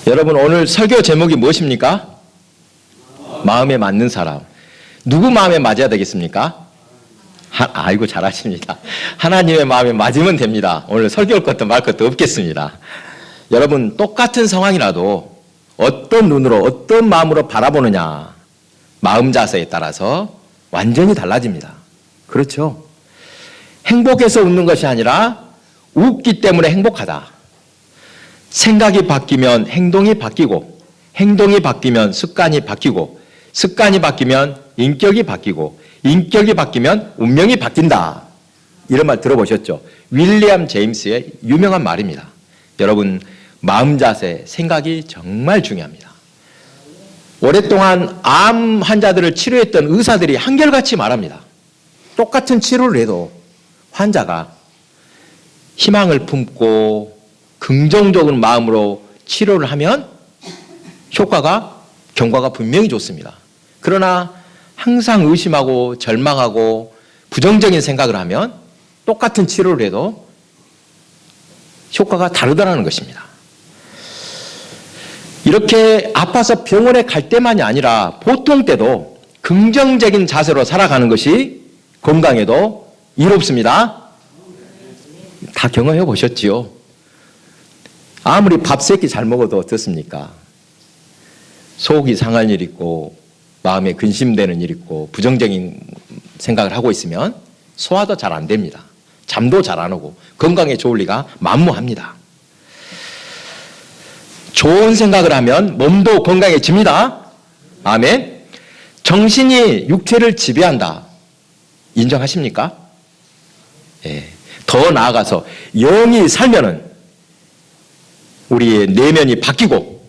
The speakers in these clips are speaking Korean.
여러분, 오늘 설교 제목이 무엇입니까? 마음에 맞는 사람. 누구 마음에 맞아야 되겠습니까? 아이고, 잘하십니다. 하나님의 마음에 맞으면 됩니다. 오늘 설교할 것도 말 것도 없겠습니다. 여러분, 똑같은 상황이라도 어떤 눈으로, 어떤 마음으로 바라보느냐, 마음 자세에 따라서 완전히 달라집니다. 그렇죠? 행복해서 웃는 것이 아니라 웃기 때문에 행복하다. 생각이 바뀌면 행동이 바뀌고, 행동이 바뀌면 습관이 바뀌고, 습관이 바뀌면 인격이 바뀌고, 인격이 바뀌면 운명이 바뀐다. 이런 말 들어보셨죠? 윌리엄 제임스의 유명한 말입니다. 여러분, 마음 자세, 생각이 정말 중요합니다. 오랫동안 암 환자들을 치료했던 의사들이 한결같이 말합니다. 똑같은 치료를 해도 환자가 희망을 품고 긍정적인 마음으로 치료를 하면 경과가 분명히 좋습니다. 그러나 항상 의심하고 절망하고 부정적인 생각을 하면 똑같은 치료를 해도 효과가 다르다는 것입니다. 이렇게 아파서 병원에 갈 때만이 아니라 보통 때도 긍정적인 자세로 살아가는 것이 건강에도 이롭습니다. 다 경험해 보셨지요? 아무리 밥 3끼 잘 먹어도 어떻습니까? 속이 상할 일 있고 마음에 근심되는 일 있고 부정적인 생각을 하고 있으면 소화도 잘 안 됩니다. 잠도 잘 안 오고 건강에 좋을 리가 만무합니다. 좋은 생각을 하면 몸도 건강해집니다. 아멘. 정신이 육체를 지배한다. 인정하십니까? 예. 더 나아가서 영이 살면은 우리의 내면이 바뀌고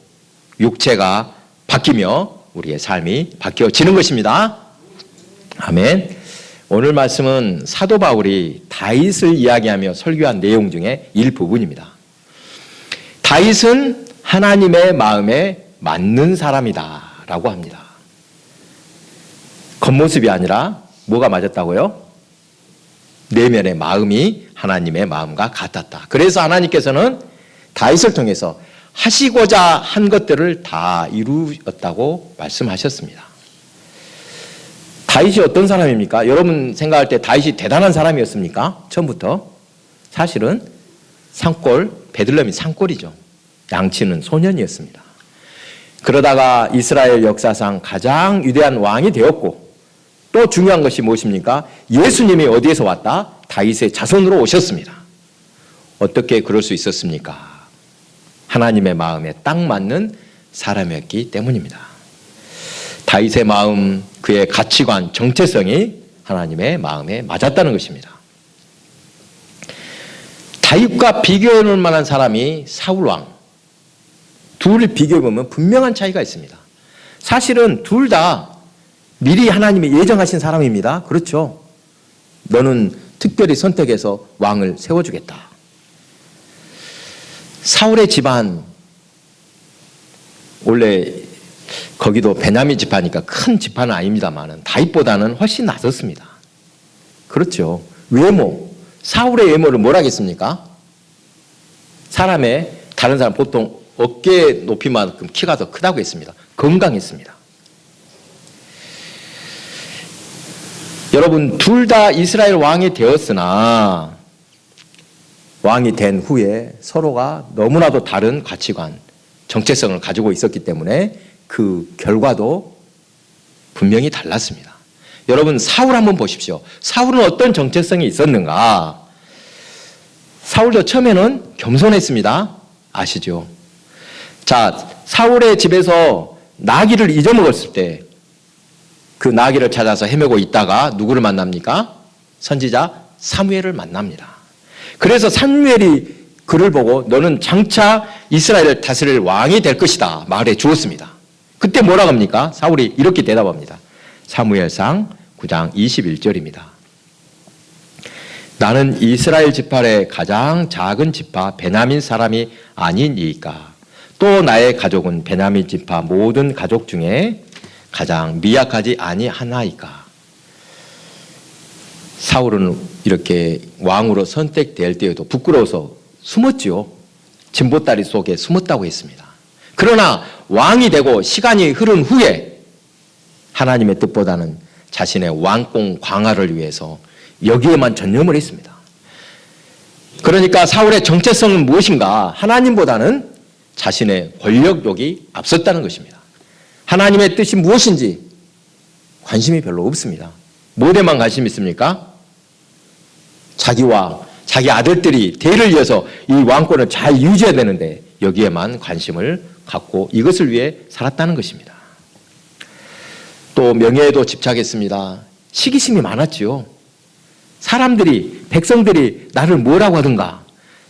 육체가 바뀌며 우리의 삶이 바뀌어지는 것입니다. 아멘. 오늘 말씀은 사도 바울이 다윗을 이야기하며 설교한 내용 중에 일부분입니다. 다윗은 하나님의 마음에 맞는 사람이다 라고 합니다. 겉모습이 아니라 뭐가 맞았다고요? 내면의 마음이 하나님의 마음과 같았다. 그래서 하나님께서는 다윗을 통해서 하시고자 한 것들을 다 이루었다고 말씀하셨습니다. 다윗이 어떤 사람입니까? 여러분 생각할 때 다윗이 대단한 사람이었습니까? 처음부터? 사실은 베들레헴이 산골이죠. 양치는 소년이었습니다. 그러다가 이스라엘 역사상 가장 위대한 왕이 되었고, 또 중요한 것이 무엇입니까? 예수님이 어디에서 왔다? 다윗의 자손으로 오셨습니다. 어떻게 그럴 수 있었습니까? 하나님의 마음에 딱 맞는 사람이었기 때문입니다. 다윗의 마음, 그의 가치관, 정체성이 하나님의 마음에 맞았다는 것입니다. 다윗과 비교해 놓을 만한 사람이 사울왕. 둘을 비교해 보면 분명한 차이가 있습니다. 사실은 둘 다 미리 하나님이 예정하신 사람입니다. 그렇죠? 너는 특별히 선택해서 왕을 세워주겠다. 사울의 집안, 원래 거기도 베냐민 지파니까 큰 지파는 아닙니다만 다윗보다는 훨씬 낫었습니다. 그렇죠. 외모, 사울의 외모를 뭘 하겠습니까? 다른 사람 보통 어깨 높이만큼 키가 더 크다고 했습니다. 건강했습니다. 여러분, 둘 다 이스라엘 왕이 되었으나 왕이 된 후에 서로가 너무나도 다른 가치관, 정체성을 가지고 있었기 때문에 그 결과도 분명히 달랐습니다. 여러분, 사울 한번 보십시오. 사울은 어떤 정체성이 있었는가? 사울도 처음에는 겸손했습니다. 아시죠? 자, 사울의 집에서 나귀를 잊어먹었을 때 그 나귀를 찾아서 헤매고 있다가 누구를 만납니까? 선지자 사무엘을 만납니다. 그래서 사무엘이 그를 보고 너는 장차 이스라엘을 다스릴 왕이 될 것이다 말해 주었습니다. 그때 뭐라고 합니까? 사울이 이렇게 대답합니다. 사무엘상 9장 21절입니다. 나는 이스라엘 지파의 가장 작은 지파 베냐민 사람이 아니니까 또 나의 가족은 베냐민 지파 모든 가족 중에 가장 미약하지 아니하나이까. 사울은 이렇게 왕으로 선택될 때에도 부끄러워서 숨었지요. 진보다리 속에 숨었다고 했습니다. 그러나 왕이 되고 시간이 흐른 후에 하나님의 뜻보다는 자신의 왕궁 광화를 위해서 여기에만 전념을 했습니다. 그러니까 사울의 정체성은 무엇인가? 하나님보다는 자신의 권력욕이 앞섰다는 것입니다. 하나님의 뜻이 무엇인지 관심이 별로 없습니다. 뭐에만 관심이 있습니까? 자기와 자기 아들들이 대를 이어서 이 왕권을 잘 유지해야 되는데 여기에만 관심을 갖고 이것을 위해 살았다는 것입니다. 또 명예에도 집착했습니다. 시기심이 많았지요. 사람들이, 백성들이 나를 뭐라고 하든가,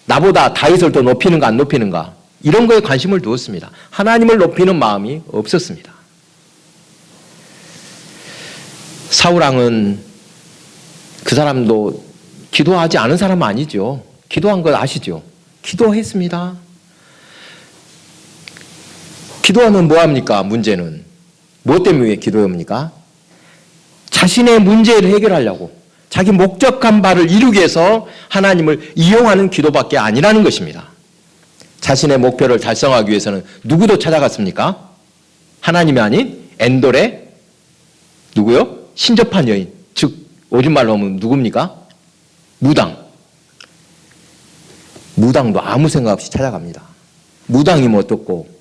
나보다 다윗을 더 높이는가 안 높이는가, 이런 거에 관심을 두었습니다. 하나님을 높이는 마음이 없었습니다. 사울왕은 그 사람도 기도하지 않은 사람은 아니죠. 기도한 걸 아시죠? 기도했습니다. 기도하면 뭐합니까? 문제는. 무엇 때문에 기도합니까? 자신의 문제를 해결하려고, 자기 목적한 바를 이루기 위해서 하나님을 이용하는 기도밖에 아니라는 것입니다. 자신의 목표를 달성하기 위해서는 누구도 찾아갔습니까? 하나님이 아닌 엔돌의 누구요? 신접한 여인, 즉 오줌 말로 하면 누굽니까? 무당도 아무 생각 없이 찾아갑니다. 무당이면 어떻고?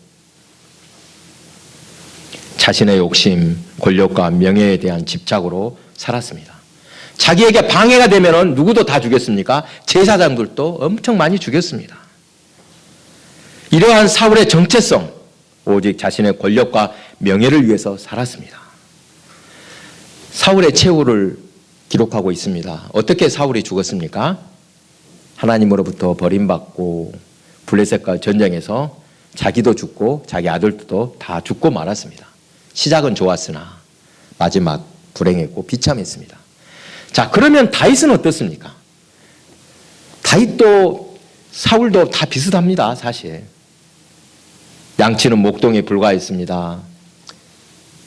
자신의 욕심, 권력과 명예에 대한 집착으로 살았습니다. 자기에게 방해가 되면 누구도 다 죽였습니까? 제사장들도 엄청 많이 죽였습니다. 이러한 사울의 정체성, 오직 자신의 권력과 명예를 위해서 살았습니다. 사울의 최후를 기록하고 있습니다. 어떻게 사울이 죽었습니까? 하나님으로부터 버림받고 블레셋과 전쟁에서 자기도 죽고 자기 아들도 다 죽고 말았습니다. 시작은 좋았으나 마지막 불행했고 비참했습니다. 자, 그러면 다윗은 어떻습니까? 다윗도 사울도 다 비슷합니다, 사실. 양치는 목동에 불과했습니다.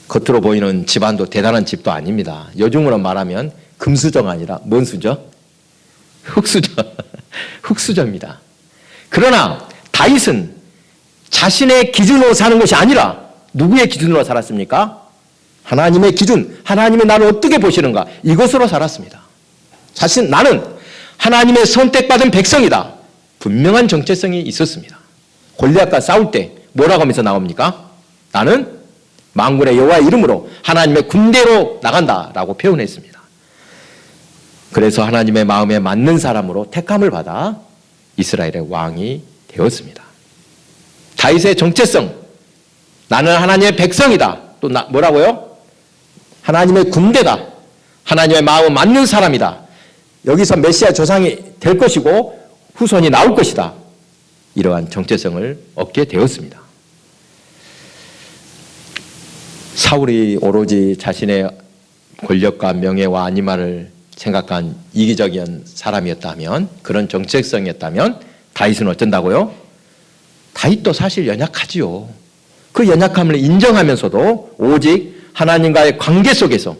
겉으로 보이는 집안도 대단한 집도 아닙니다. 요즘으로 말하면 금수저가 아니라 뭔 수저? 흙수저. 흙수저입니다. 그러나 다윗은 자신의 기준으로 사는 것이 아니라 누구의 기준으로 살았습니까? 하나님의 기준, 하나님이 나를 어떻게 보시는가, 이것으로 살았습니다. 나는 하나님의 선택받은 백성이다. 분명한 정체성이 있었습니다. 골리앗과 싸울 때 뭐라고 하면서 나옵니까? 나는 만군의 여호와의 이름으로 하나님의 군대로 나간다라고 표현했습니다. 그래서 하나님의 마음에 맞는 사람으로 택함을 받아 이스라엘의 왕이 되었습니다. 다윗의 정체성, 나는 하나님의 백성이다. 또 뭐라고요? 하나님의 군대다. 하나님의 마음에 맞는 사람이다. 여기서 메시아 조상이 될 것이고 후손이 나올 것이다. 이러한 정체성을 얻게 되었습니다. 사울이 오로지 자신의 권력과 명예와 안위만을 생각한 이기적인 사람이었다면, 그런 정체성이었다면 다윗은 어쩐다고요? 다윗도 사실 연약하지요. 그 연약함을 인정하면서도 오직 하나님과의 관계 속에서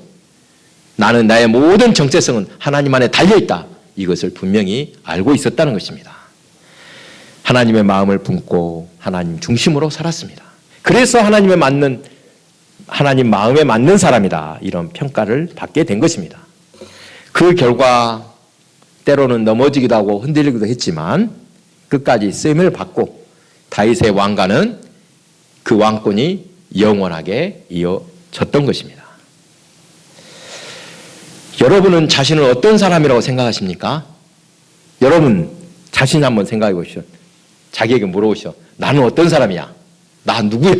나는 나의 모든 정체성은 하나님 안에 달려있다. 이것을 분명히 알고 있었다는 것입니다. 하나님의 마음을 품고 하나님 중심으로 살았습니다. 그래서 하나님 마음에 맞는 사람이다. 이런 평가를 받게 된 것입니다. 그 결과 때로는 넘어지기도 하고 흔들리기도 했지만 끝까지 쓰임을 받고 다윗의 왕가는 그 왕권이 영원하게 이어졌던 것입니다. 여러분은 자신을 어떤 사람이라고 생각하십니까? 여러분 자신이 한번 생각해 보시오. 자기에게 물어보시오. 나는 어떤 사람이야? 나 누구야?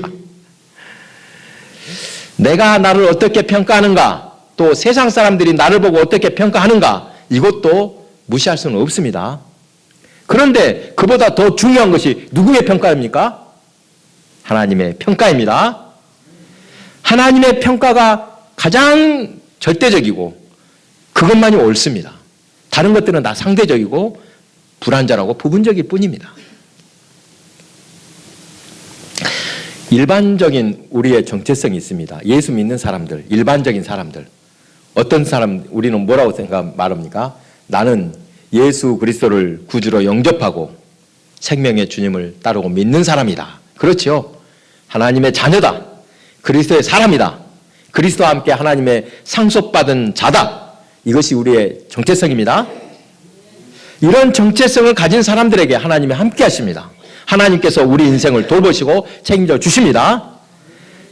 내가 나를 어떻게 평가하는가? 또 세상 사람들이 나를 보고 어떻게 평가하는가? 이것도 무시할 수는 없습니다. 그런데 그보다 더 중요한 것이 누구의 평가입니까? 하나님의 평가입니다. 하나님의 평가가 가장 절대적이고 그것만이 옳습니다. 다른 것들은 다 상대적이고 불완전하고 부분적일 뿐입니다. 일반적인 우리의 정체성이 있습니다. 예수 믿는 사람들, 일반적인 사람들. 어떤 사람, 우리는 뭐라고 말합니까? 나는 예수 그리스도를 구주로 영접하고 생명의 주님을 따르고 믿는 사람이다. 그렇죠? 하나님의 자녀다. 그리스도의 사람이다. 그리스도와 함께 하나님의 상속받은 자다. 이것이 우리의 정체성입니다. 이런 정체성을 가진 사람들에게 하나님이 함께 하십니다. 하나님께서 우리 인생을 돌보시고 책임져 주십니다.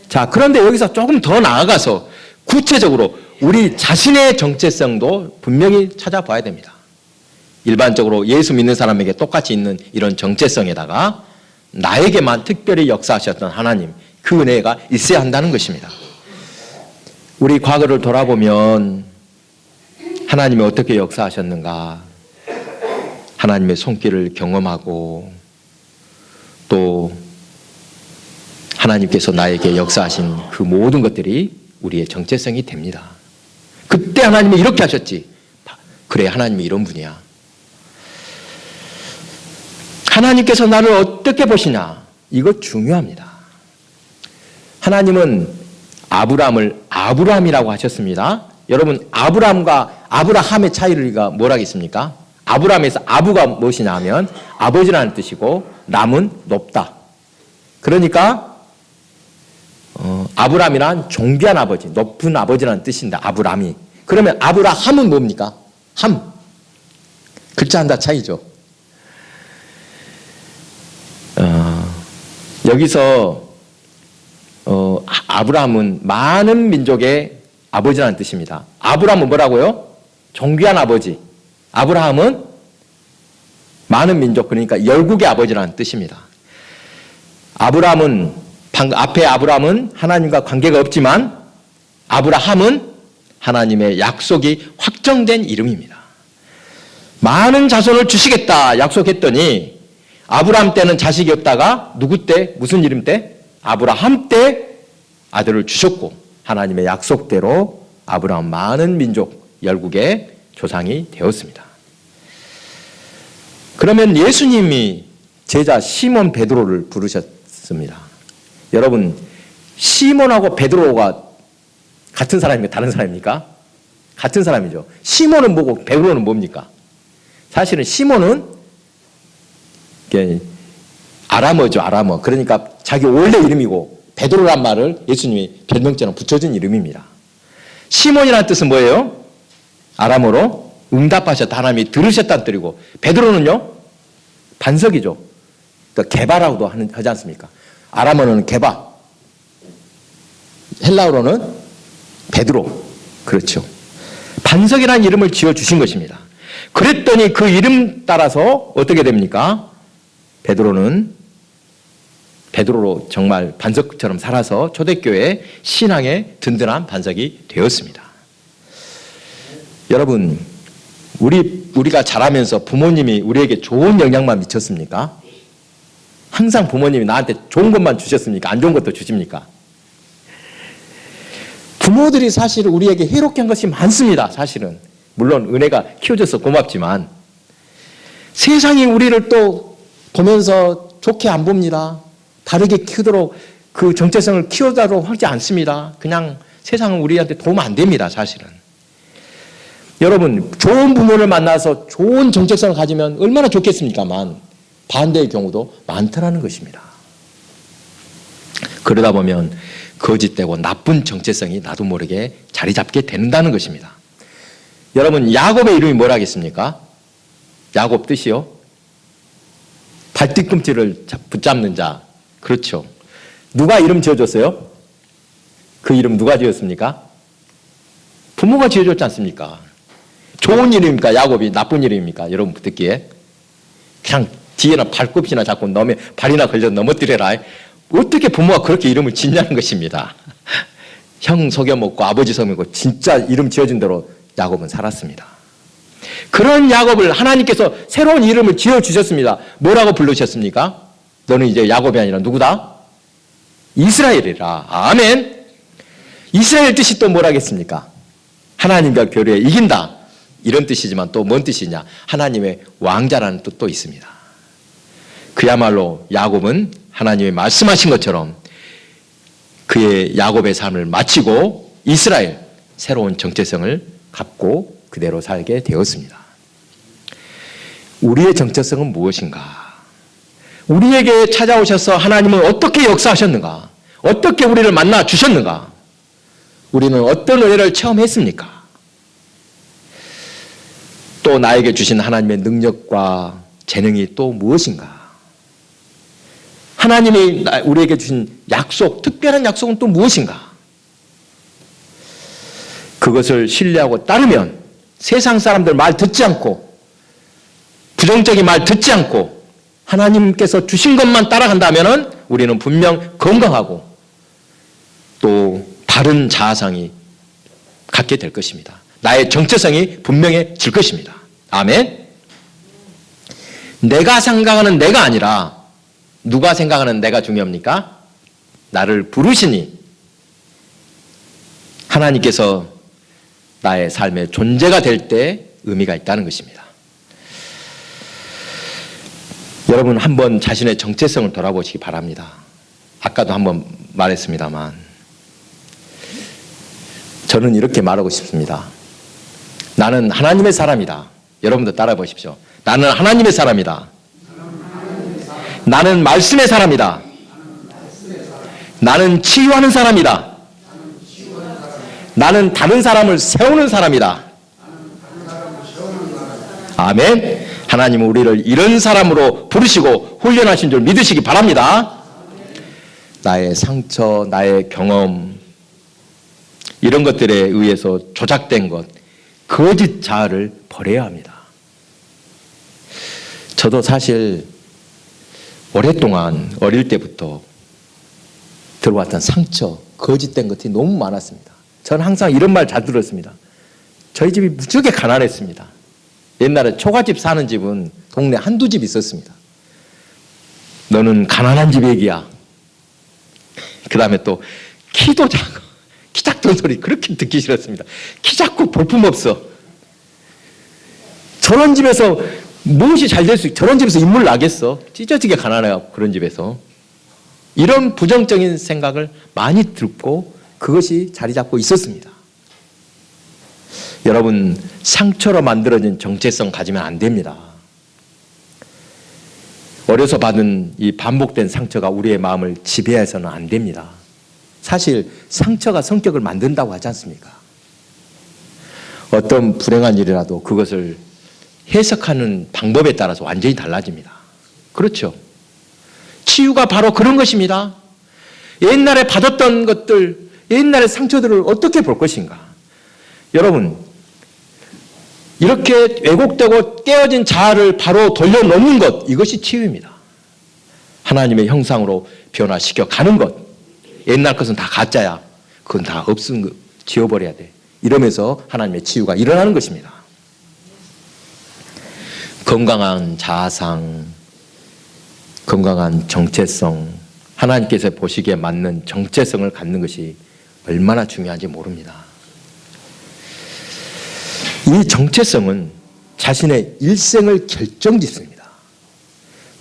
자, 그런데 여기서 조금 더 나아가서 구체적으로 우리 자신의 정체성도 분명히 찾아봐야 됩니다. 일반적으로 예수 믿는 사람에게 똑같이 있는 이런 정체성에다가 나에게만 특별히 역사하셨던 하나님, 그 은혜가 있어야 한다는 것입니다. 우리 과거를 돌아보면 하나님이 어떻게 역사하셨는가, 하나님의 손길을 경험하고 또 하나님께서 나에게 역사하신 그 모든 것들이 우리의 정체성이 됩니다. 그때 하나님이 이렇게 하셨지. 그래, 하나님이 이런 분이야. 하나님께서 나를 어떻게 보시냐? 이거 중요합니다. 하나님은 아브라함을 아브라함이라고 하셨습니다. 여러분, 아브라함과 아브라함의 차이가 뭐라겠습니까? 아브라함에서 아부가 무엇이냐 하면 아버지라는 뜻이고 람은 높다. 그러니까 아브라함이란 존귀한 아버지, 높은 아버지라는 뜻인데 아브라함이. 그러면 아브라함은 뭡니까? 함. 글자 한자 차이죠. 여기서 아브라함은 많은 민족의 아버지라는 뜻입니다. 아브라함은 뭐라고요? 존귀한 아버지. 아브라함은 많은 민족, 그러니까 열국의 아버지라는 뜻입니다. 아브라함은 앞에 아브라함은 하나님과 관계가 없지만 아브라함은 하나님의 약속이 확정된 이름입니다. 많은 자손을 주시겠다 약속했더니 아브라함 때는 자식이 없다가 누구 때? 무슨 이름 때? 아브라함 때 아들을 주셨고 하나님의 약속대로 아브라함 많은 민족 열국의 조상이 되었습니다. 그러면 예수님이 제자 시몬 베드로를 부르셨습니다. 여러분, 시몬하고 베드로가 같은 사람입니까? 다른 사람입니까? 같은 사람이죠. 시몬은 뭐고 베드로는 뭡니까? 사실은 시몬은 아람어죠, 아람어. 그러니까 자기 원래 이름이고 베드로란 말을 예수님이 별명처럼 붙여준 이름입니다. 시몬이라는 뜻은 뭐예요? 아람어로 응답하셨다, 하나님이 들으셨다는 뜻이고, 베드로는요 반석이죠. 그러니까 게바라고도 하지 않습니까? 아람어는 게바, 헬라어로는 베드로. 그렇죠. 반석이라는 이름을 지어주신 것입니다. 그랬더니 그 이름 따라서 어떻게 됩니까? 베드로는 베드로로 정말 반석처럼 살아서 초대교회 신앙의 든든한 반석이 되었습니다. 여러분, 우리가 자라면서 부모님이 우리에게 좋은 영향만 미쳤습니까? 항상 부모님이 나한테 좋은 것만 주셨습니까? 안 좋은 것도 주십니까? 부모들이 사실 우리에게 해롭게 한 것이 많습니다. 사실은 물론 은혜가 키워줘서 고맙지만 세상이 우리를 또 보면서 좋게 안 봅니다. 다르게 키우도록 그 정체성을 키워가도록 하지 않습니다. 그냥 세상은 우리한테 도움 안 됩니다. 사실은. 여러분, 좋은 부모를 만나서 좋은 정체성을 가지면 얼마나 좋겠습니까만 반대의 경우도 많더라는 것입니다. 그러다 보면 거짓되고 나쁜 정체성이 나도 모르게 자리 잡게 된다는 것입니다. 여러분, 야곱의 이름이 뭐라겠습니까? 야곱 뜻이요? 발뒤꿈치를 붙잡는 자. 그렇죠. 누가 이름 지어줬어요? 그 이름 누가 지었습니까? 부모가 지어줬지 않습니까? 좋은 이름입니까? 야곱이 나쁜 이름입니까? 여러분 듣기에 그냥 뒤에는 발꿈치나 잡고 넘에 발이나 걸려 넘어뜨려라. 어떻게 부모가 그렇게 이름을 짓냐는 것입니다. 형 속여먹고 아버지 속여먹고 진짜 이름 지어준 대로 야곱은 살았습니다. 그런 야곱을 하나님께서 새로운 이름을 지어주셨습니다. 뭐라고 부르셨습니까? 너는 이제 야곱이 아니라 누구다? 이스라엘이라. 아멘. 이스라엘 뜻이 또 뭐라겠습니까? 하나님과 교류에 이긴다. 이런 뜻이지만 또 뭔 뜻이냐? 하나님의 왕자라는 뜻도 있습니다. 그야말로 야곱은 하나님이 말씀하신 것처럼 그의 야곱의 삶을 마치고 이스라엘, 새로운 정체성을 갖고 그대로 살게 되었습니다. 우리의 정체성은 무엇인가? 우리에게 찾아오셔서 하나님은 어떻게 역사하셨는가? 어떻게 우리를 만나 주셨는가? 우리는 어떤 은혜를 체험했습니까? 또 나에게 주신 하나님의 능력과 재능이 또 무엇인가? 하나님이 우리에게 주신 약속, 특별한 약속은 또 무엇인가? 그것을 신뢰하고 따르면 세상 사람들 말 듣지 않고 부정적인 말 듣지 않고 하나님께서 주신 것만 따라간다면 우리는 분명 건강하고 또 바른 자아상이 갖게 될 것입니다. 나의 정체성이 분명해질 것입니다. 아멘. 내가 생각하는 내가 아니라 누가 생각하는 내가 중요합니까? 나를 부르시니 하나님께서 나의 삶의 존재가 될 때 의미가 있다는 것입니다. 여러분 한번 자신의 정체성을 돌아보시기 바랍니다. 아까도 한번 말했습니다만 저는 이렇게 말하고 싶습니다. 나는 하나님의 사람이다. 여러분도 따라해 보십시오. 나는 하나님의 사람이다. 나는 말씀의 사람이다. 나는 치유하는 사람이다. 나는 다른 사람을 세우는 사람이다. 아멘. 하나님은 우리를 이런 사람으로 부르시고 훈련하신 줄 믿으시기 바랍니다. 나의 상처, 나의 경험 이런 것들에 의해서 조작된 것, 거짓 자아를 버려야 합니다. 저도 사실 오랫동안 어릴 때부터 들어왔던 상처, 거짓된 것이 너무 많았습니다. 저는 항상 이런 말 잘 들었습니다. 저희 집이 무지하게 가난했습니다. 옛날에 초가집 사는 집은 동네 한두 집 있었습니다. 너는 가난한 집 얘기야. 그 다음에 또 키도 작아. 키 작던 소리 그렇게 듣기 싫었습니다. 키 작고 볼품없어. 저런 집에서 무엇이 잘 될 수 있어? 저런 집에서 인물 나겠어? 찢어지게 가난해요. 그런 집에서. 이런 부정적인 생각을 많이 듣고 그것이 자리 잡고 있었습니다. 여러분 상처로 만들어진 정체성 가지면 안 됩니다. 어려서 받은 이 반복된 상처가 우리의 마음을 지배해서는 안 됩니다. 사실 상처가 성격을 만든다고 하지 않습니까? 어떤 불행한 일이라도 그것을 해석하는 방법에 따라서 완전히 달라집니다. 그렇죠? 치유가 바로 그런 것입니다. 옛날에 받았던 것들, 옛날의 상처들을 어떻게 볼 것인가? 여러분, 이렇게 왜곡되고 깨어진 자아를 바로 돌려놓는 것, 이것이 치유입니다. 하나님의 형상으로 변화시켜 가는 것. 옛날 것은 다 가짜야. 그건 다 없은 거 지워버려야 돼. 이러면서 하나님의 치유가 일어나는 것입니다. 건강한 자아상, 건강한 정체성, 하나님께서 보시기에 맞는 정체성을 갖는 것이 얼마나 중요한지 모릅니다. 이 정체성은 자신의 일생을 결정짓습니다.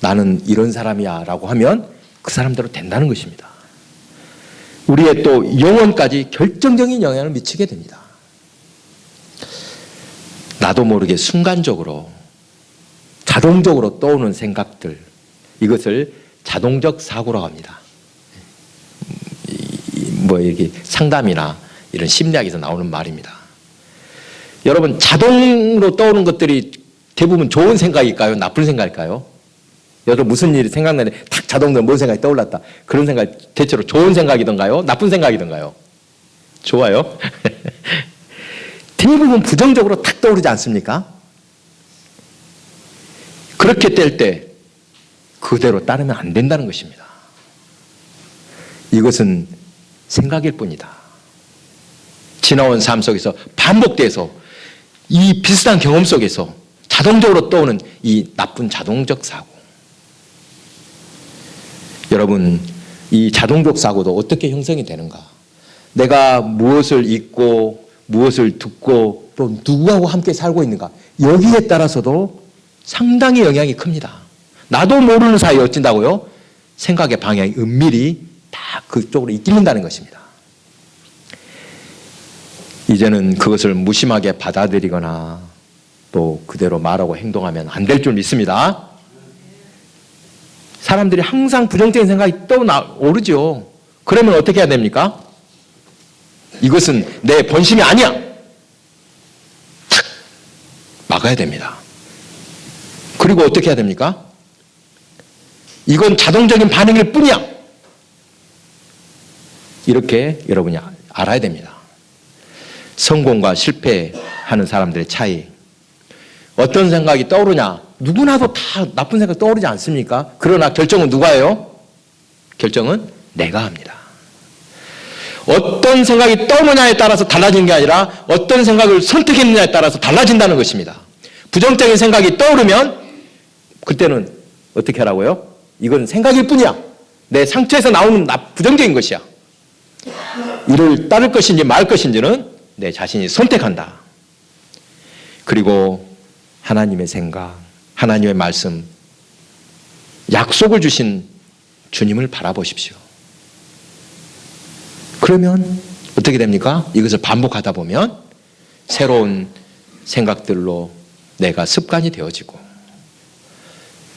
나는 이런 사람이야 라고 하면 그 사람대로 된다는 것입니다. 우리의 또 영혼까지 결정적인 영향을 미치게 됩니다. 나도 모르게 순간적으로 자동적으로 떠오르는 생각들, 이것을 자동적 사고라고 합니다. 이게 상담이나 이런 심리학에서 나오는 말입니다. 여러분 자동으로 떠오르는 것들이 대부분 좋은 생각일까요? 나쁜 생각일까요? 여러분 무슨 일이 생각나는데 탁 자동으로 뭔 생각이 떠올랐다. 그런 생각이 대체로 좋은 생각이던가요? 나쁜 생각이던가요? 좋아요. 대부분 부정적으로 탁 떠오르지 않습니까? 그렇게 될 때 그대로 따르면 안 된다는 것입니다. 이것은 생각일 뿐이다. 지나온 삶 속에서 반복돼서 이 비슷한 경험 속에서 자동적으로 떠오는 이 나쁜 자동적 사고. 여러분, 이 자동적 사고도 어떻게 형성이 되는가? 내가 무엇을 읽고 무엇을 듣고 또 누구하고 함께 살고 있는가? 여기에 따라서도 상당히 영향이 큽니다. 나도 모르는 사이에 어쩐다고요? 생각의 방향이 은밀히 다 그쪽으로 이끌린다는 것입니다. 이제는 그것을 무심하게 받아들이거나 또 그대로 말하고 행동하면 안 될 줄 믿습니다. 사람들이 항상 부정적인 생각이 떠오르죠. 그러면 어떻게 해야 됩니까? 이것은 내 본심이 아니야. 탁 막아야 됩니다. 그리고 어떻게 해야 됩니까? 이건 자동적인 반응일 뿐이야. 이렇게 여러분이 알아야 됩니다. 성공과 실패하는 사람들의 차이. 어떤 생각이 떠오르냐? 누구나도 다 나쁜 생각 떠오르지 않습니까? 그러나 결정은 누가 해요? 결정은 내가 합니다. 어떤 생각이 떠오르냐에 따라서 달라지는 게 아니라 어떤 생각을 선택했느냐에 따라서 달라진다는 것입니다. 부정적인 생각이 떠오르면 그때는 어떻게 하라고요? 이건 생각일 뿐이야. 내 상처에서 나오는 부정적인 것이야. 이를 따를 것인지 말 것인지는 내 자신이 선택한다. 그리고 하나님의 생각, 하나님의 말씀, 약속을 주신 주님을 바라보십시오. 그러면 어떻게 됩니까? 이것을 반복하다 보면 새로운 생각들로 내가 습관이 되어지고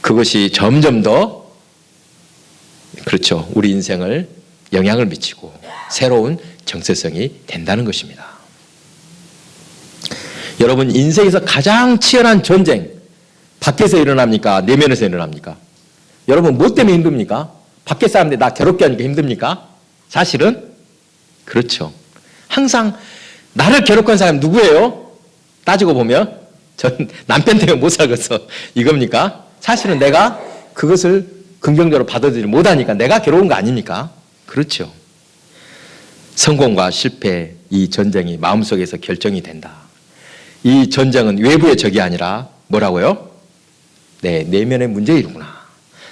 그것이 점점 더 그렇죠. 우리 인생을 영향을 미치고 새로운 정체성이 된다는 것입니다. 여러분 인생에서 가장 치열한 전쟁 밖에서 일어납니까? 내면에서 일어납니까? 여러분 뭐 때문에 힘듭니까? 밖에 사람들이 나 괴롭게 하니까 힘듭니까? 사실은 그렇죠. 항상 나를 괴롭히는 사람이 누구예요? 따지고 보면 전 남편 때문에 못 살겠어 이겁니까? 사실은 내가 그것을 긍정적으로 받아들이지 못하니까 내가 괴로운 거 아닙니까? 그렇죠. 성공과 실패 이 전쟁이 마음속에서 결정이 된다. 이 전쟁은 외부의 적이 아니라 뭐라고요? 네, 내면의 문제이구나.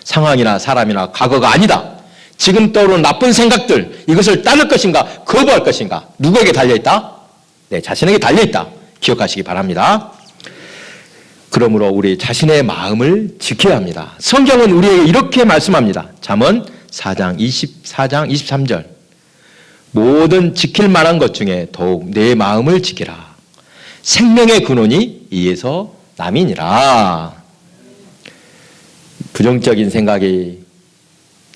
상황이나 사람이나 과거가 아니다. 지금 떠오르는 나쁜 생각들 이것을 따를 것인가 거부할 것인가 누구에게 달려있다? 네, 자신에게 달려있다. 기억하시기 바랍니다. 그러므로 우리 자신의 마음을 지켜야 합니다. 성경은 우리에게 이렇게 말씀합니다. 잠언 4장 23절 모든 지킬 만한 것 중에 더욱 내 마음을 지키라. 생명의 근원이 이에서 남이니라. 부정적인 생각이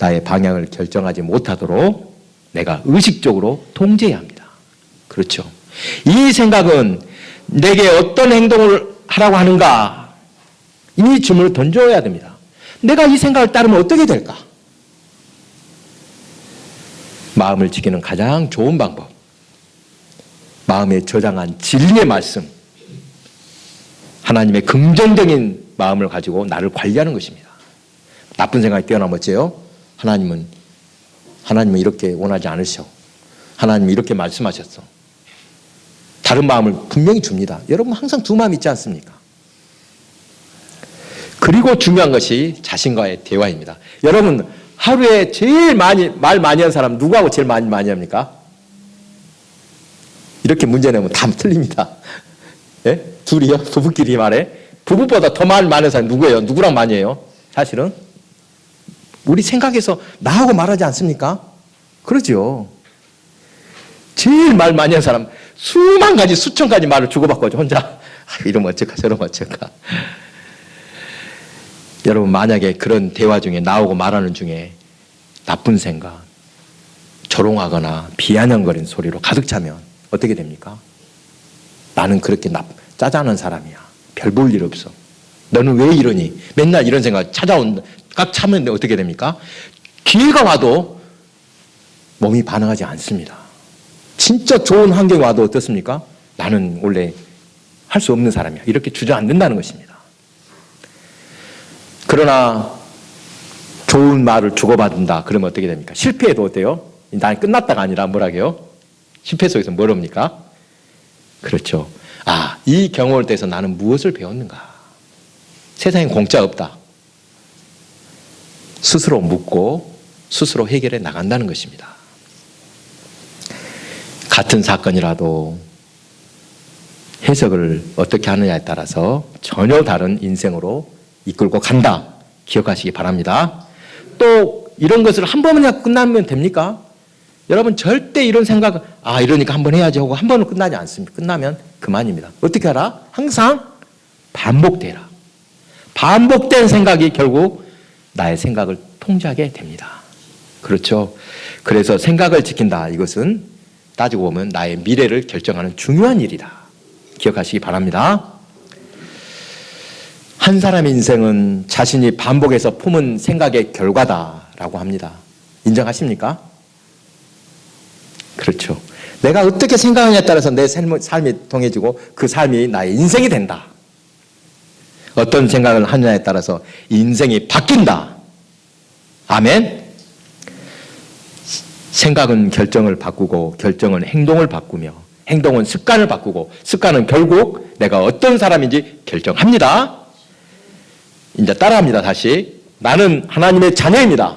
나의 방향을 결정하지 못하도록 내가 의식적으로 통제해야 합니다. 그렇죠. 이 생각은 내게 어떤 행동을 하라고 하는가? 이 질문을 던져야 됩니다. 내가 이 생각을 따르면 어떻게 될까? 마음을 지키는 가장 좋은 방법. 마음에 저장한 진리의 말씀. 하나님의 긍정적인 마음을 가지고 나를 관리하는 것입니다. 나쁜 생각이 뛰어나면 어째요? 하나님은 이렇게 원하지 않으셔. 하나님이 이렇게 말씀하셨어. 다른 마음을 분명히 줍니다. 여러분 항상 두 마음 있지 않습니까? 그리고 중요한 것이 자신과의 대화입니다. 여러분 하루에 제일 말 많이 하는 사람 누구하고 제일 많이 합니까? 이렇게 문제 내면 다 틀립니다. 예? 둘이요? 부부끼리 말해. 부부보다 더 말 많은 사람 누구예요? 누구랑 많이 해요? 사실은 우리 생각에서 나하고 말하지 않습니까? 그러죠. 제일 말 많이 하는 사람 수만 가지 수천 가지 말을 주고받고 혼자 이러면 어쩔까 저러면 어쩔까. 여러분 만약에 그런 대화 중에 나오고 말하는 중에 나쁜 생각 조롱하거나 비아냥거리는 소리로 가득 차면 어떻게 됩니까? 나는 그렇게 짜잔한 사람이야. 별 볼 일 없어. 너는 왜 이러니? 맨날 이런 생각 꽉 차면 어떻게 됩니까? 기회가 와도 몸이 반응하지 않습니다. 진짜 좋은 환경이 와도 어떻습니까? 나는 원래 할 수 없는 사람이야. 이렇게 주저앉는다는 것입니다. 그러나 좋은 말을 주고받는다. 그러면 어떻게 됩니까? 실패해도 어때요? 나는 끝났다가 아니라 뭐라고요? 실패 속에서 뭐랍니까? 그렇죠. 아, 이 경험을 통해서 나는 무엇을 배웠는가? 세상에 공짜 없다. 스스로 묻고 스스로 해결해 나간다는 것입니다. 같은 사건이라도 해석을 어떻게 하느냐에 따라서 전혀 다른 인생으로 이끌고 간다. 기억하시기 바랍니다. 또 이런 것을 한 번만 끝나면 됩니까? 여러분 절대 이런 생각 이러니까 한 번 해야지 하고 한 번은 끝나지 않습니다. 끝나면 그만입니다. 어떻게 하라? 항상 반복되라. 반복된 생각이 결국 나의 생각을 통제하게 됩니다. 그렇죠. 그래서 생각을 지킨다. 이것은 따지고 보면 나의 미래를 결정하는 중요한 일이다. 기억하시기 바랍니다. 한 사람의 인생은 자신이 반복해서 품은 생각의 결과다라고 합니다. 인정하십니까? 그렇죠. 내가 어떻게 생각하냐에 따라서 내 삶이 통해지고 그 삶이 나의 인생이 된다. 어떤 생각을 하느냐에 따라서 인생이 바뀐다. 아멘. 생각은 결정을 바꾸고 결정은 행동을 바꾸며 행동은 습관을 바꾸고 습관은 결국 내가 어떤 사람인지 결정합니다. 이제 따라합니다. 다시. 나는 하나님의 자녀입니다.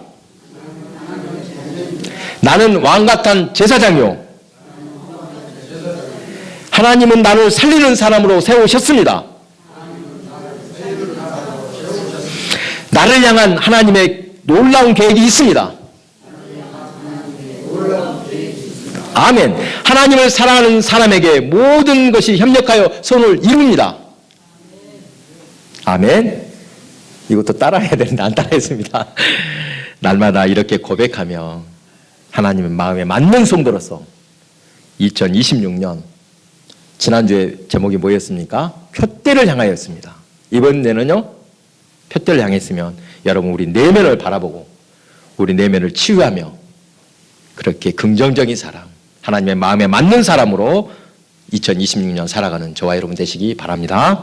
나는 왕같은 제사장이요. 하나님은 나를 살리는 사람으로 세우셨습니다. 나를 향한 하나님의 놀라운 계획이 있습니다. 아멘. 하나님을 사랑하는 사람에게 모든 것이 협력하여 선을 이룹니다. 아멘. 이것도 따라해야 되는데 안 따라했습니다. 날마다 이렇게 고백하며 하나님의 마음에 맞는 성도로서 2026년 지난주에 제목이 뭐였습니까? 표대를 향하였습니다. 이번에는요. 표대를 향했으면 여러분 우리 내면을 바라보고 우리 내면을 치유하며 그렇게 긍정적인 사람, 하나님의 마음에 맞는 사람으로 2026년 살아가는 저와 여러분 되시기 바랍니다.